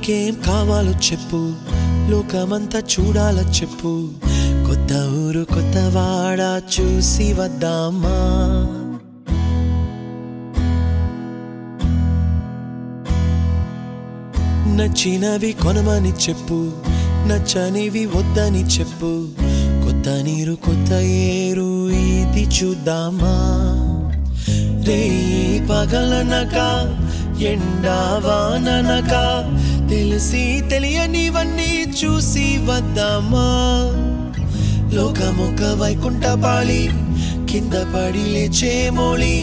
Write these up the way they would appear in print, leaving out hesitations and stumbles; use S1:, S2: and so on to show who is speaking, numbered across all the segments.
S1: నీకేం కావాలో చెప్పు, లోకమంతా చూడాల చెప్పు, కొత్త ఊరు కొత్త వాడ చూసి వద్దామా. నచ్చినవి కొనమని చెప్పు, నచ్చనివి వద్దని చెప్పు, కొత్త నీరు కొత్త ఏరు ఇది చూద్దామా. రే పగలనక ఎండావాననక తెలిసి తెలియనివన్నీ చూసి వద్దామా. లోకమొక వైకుంఠపాళి, కింద పడి లేచే మోళి,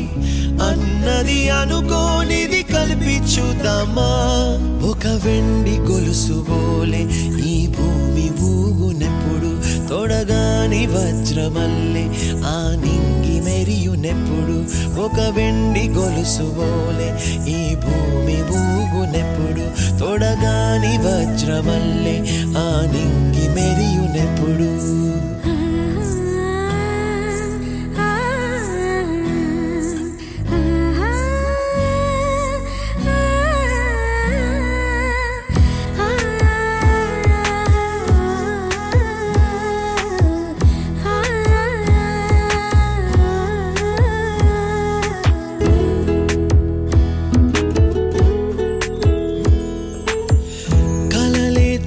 S1: అన్నది అనుకోనిది కలిపి చూద్దామా. ఒక వెండి గొలుసు బోలే ఈ భూమి ఊగునెప్పుడు, తొడగాని వజ్రమల్లే ఆ నింగి మెరియునెప్పుడు. ఒక వెండి గొలుసు బోలే ఈ భూమి ఊగునెప్పుడు, తొడగాని వజ్రమల్లే ఆ నింగి మెరియునెప్పుడు.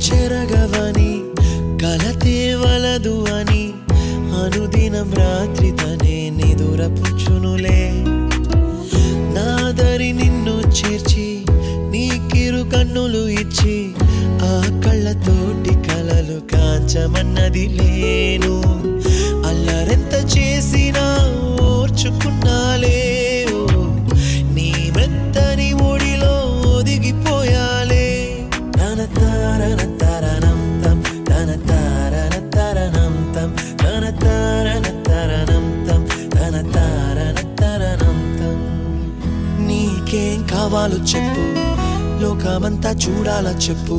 S1: చెరగవని కలతే వలదు అని అనుదినం రాత్రి తనే నిదురపుచ్చునులే. నాదరి నిన్ను చేర్చి నీకిరు కన్నులు ఇచ్చి, ఆ కళ్ళతోటి కలలు కాంచమన్నది లేను. అల్లరెంత చేసినా ఓర్చుకున్నాలే, నీ మెత్తని ఒడిలో ఒదిగిపోయాలే. తన తారన తరణం తం, తన తారన తరణం తం, తన తారన తరణం తం, తన తారన తరణం తం. నీకేం కావాలో చెప్పు, లోకమంతా చూడాల చెప్పు,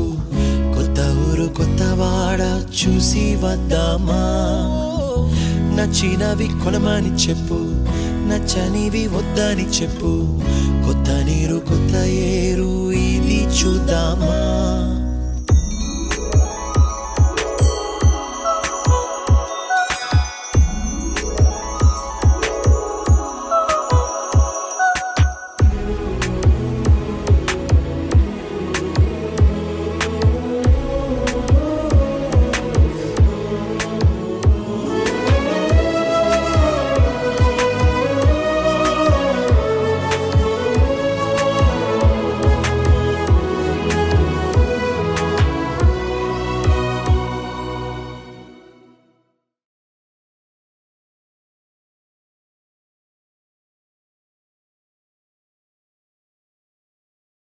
S1: కొత్త ఊరు కొత్త వాడ చూసి వద్దామా. నచ్చినవి కొనమని చెప్పు, నచ్చనివి వద్దని చెప్పు, కొత్త నీరు కొత్త ఏరు ఇది చూద్దామా.